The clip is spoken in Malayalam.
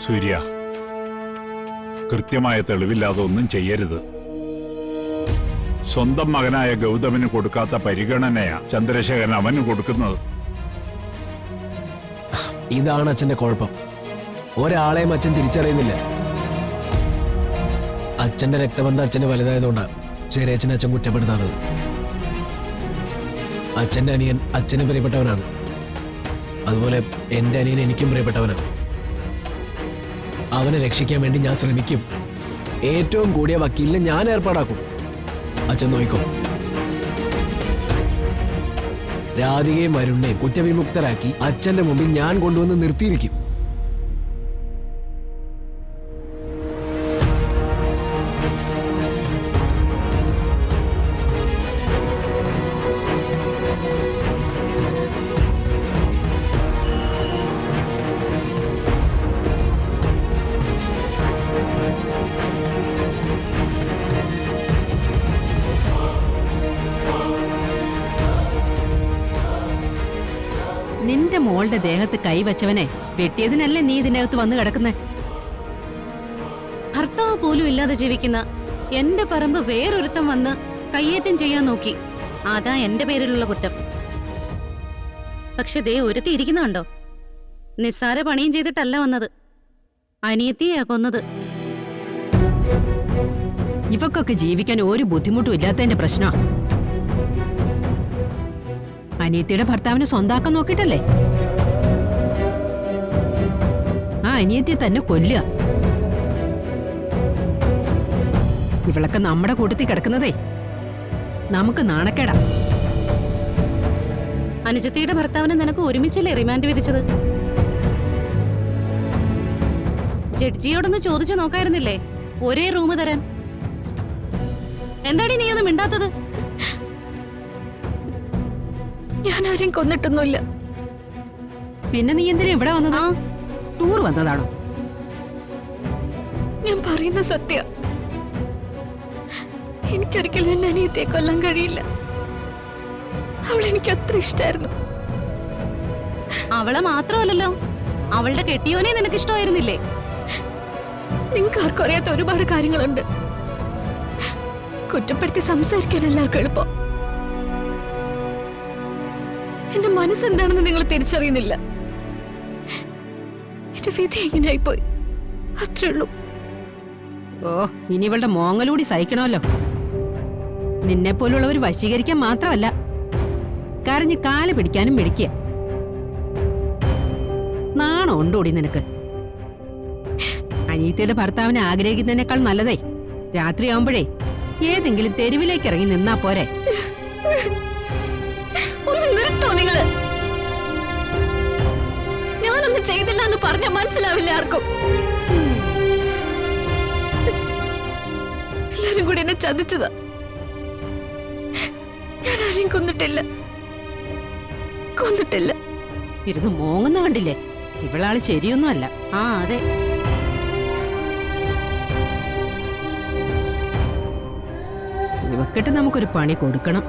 സൂര്യ, കൃത്യമായ തെളിവില്ലാതെ ഒന്നും ചെയ്യരുത്. സ്വന്തം മകനായ ഗൗതമിന് കൊടുക്കാത്ത പരിഗണനയാ ചന്ദ്രശേഖരൻ അവന് കൊടുക്കുന്നത്. ഇതാണ് അച്ഛന്റെ കുഴപ്പം. ഒരാളെയും അച്ഛൻ തിരിച്ചറിയുന്നില്ല. അച്ഛന്റെ രക്തബന്ധം അച്ഛന് വലുതായതുകൊണ്ടാണ് ചെറിയച്ഛനെ അച്ഛൻ കുറ്റപ്പെടുത്താത്തത്. അച്ഛന്റെ അനിയൻ അച്ഛന് പ്രിയപ്പെട്ടവനാണ്. അതുപോലെ എന്റെ അനിയൻ എനിക്കും പ്രിയപ്പെട്ടവനാണ്. അവനെ രക്ഷിക്കാൻ വേണ്ടി ഞാൻ ശ്രമിക്കും. ഏറ്റവും കൂടിയ വക്കീലിനെ ഞാൻ ഏർപ്പാടാക്കും. അച്ഛൻ നോയിക്കോ. രാധികയും വരുണിനെയും കുറ്റവിമുക്തരാക്കി അച്ഛന്റെ മുമ്പിൽ ഞാൻ കൊണ്ടുവന്ന് നിർത്തിയിരിക്കും. നിന്റെ മോളുടെ ദേഹത്ത് കൈവച്ചവനെ വെട്ടിയതിനല്ലേ നീ ഇതിനകത്ത് വന്ന് കിടക്കുന്നേ? ഭർത്താവ് പോലും ഇല്ലാതെ ജീവിക്കുന്ന എന്റെ പറമ്പ് വേറൊരുത്തം വന്ന് കയ്യേറ്റം ചെയ്യാൻ നോക്കി. അതാ എന്റെ പേരിലുള്ള കുറ്റം. പക്ഷെ ദേ ഒരുത്തി ഇരിക്കുന്നുണ്ടോ? നിസ്സാര പണിയും ചെയ്തിട്ടല്ല വന്നത്, അനിയത്തിയാ കൊന്നത്. ഇവക്കൊക്കെ ജീവിക്കാൻ ഒരു ബുദ്ധിമുട്ടും ഇല്ലാത്തതിന്റെ പ്രശ്നമാ. അനിയത്തിയുടെ ഭർത്താവിനെ സ്വന്താക്കാൻ നോക്കിട്ടല്ലേ ആ അനിയത്തിയെ തന്നെ കൊല്ലുക. ഇവളൊക്കെ നമ്മുടെ കൂട്ടത്തിൽ കിടക്കുന്നതേ നമുക്ക് നാണക്കേടാ. അനുജത്തിയുടെ ഭർത്താവിനെ നിനക്ക് ഒരുമിച്ചല്ലേ റിമാൻഡ് വിധിച്ചത്? ജഡ്ജിയോടൊന്ന് ചോദിച്ചു നോക്കായിരുന്നില്ലേ ഒരേ റൂം തരാൻ? എന്താടി നീ ഒന്നും മിണ്ടാത്തത്? ഞാൻ ആരെയും കൊന്നിട്ടൊന്നുമില്ല. പിന്നെ നീ എന്തിനാ ഇവിടെ വന്നതാ? ടൂർ വന്നതാണോ? ഞാൻ പറയുന്ന സത്യ. എനിക്കൊരിക്കലും എന്നെ അനിയത്തിയെ കൊല്ലാൻ കഴിയില്ല. അവൾ എനിക്ക് അത്ര ഇഷ്ടായിരുന്നു. അവളെ മാത്രമല്ലല്ലോ, അവളുടെ കെട്ടിയോനെ നിനക്ക് ഇഷ്ടമായിരുന്നില്ലേ? നിങ്ങൾക്ക് ആർക്കും അറിയാത്ത ഒരുപാട് കാര്യങ്ങളുണ്ട്. കുറ്റപ്പെടുത്തി സംസാരിക്കാൻ എല്ലാവർക്കും എളുപ്പം. എന്റെ മനസ്സെന്താണെന്ന് നിങ്ങൾ തിരിച്ചറിയുന്നില്ല. എന്റെ വിധി എങ്ങനെയായിപ്പോയി, അത്രേ ഉള്ളൂ. ഓ, ഇനി ഇവളുടെ മോങ്ങലൂടി സഹിക്കണമല്ലോ. നിന്നെ പോലുള്ളവർ വശീകരിക്കാൻ മാത്രമല്ല, കരഞ്ഞ് കാല് പിടിക്കാനും പിടിക്കുക. നാണം ഉണ്ടോടി നിനക്ക്? അനിയത്തിയുടെ ഭർത്താവിനെ ആഗ്രഹിക്കുന്നതിനേക്കാൾ നല്ലതേ രാത്രിയാവുമ്പോഴേ ഏതെങ്കിലും തെരുവിലേക്ക് ഇറങ്ങി നിന്നാ പോരെ. ഒന്ന് നിർത്തോ നിങ്ങള്. ഞാനൊന്നും ചെയ്തില്ല എന്ന് പറഞ്ഞാൽ മനസ്സിലാവില്ല ആർക്കും. എല്ലാരും കൂടി എന്നെ ചതിച്ചതാ. ഞാൻ ആരെയും കൊന്നിട്ടില്ല. ഇരുന്ന് മോങ്ങുന്ന കണ്ടില്ലേ? ഇവളാള് ശരിയൊന്നും അല്ല. ആ അതെ, ഇവക്കിട്ട് നമുക്കൊരു പണി കൊടുക്കണം.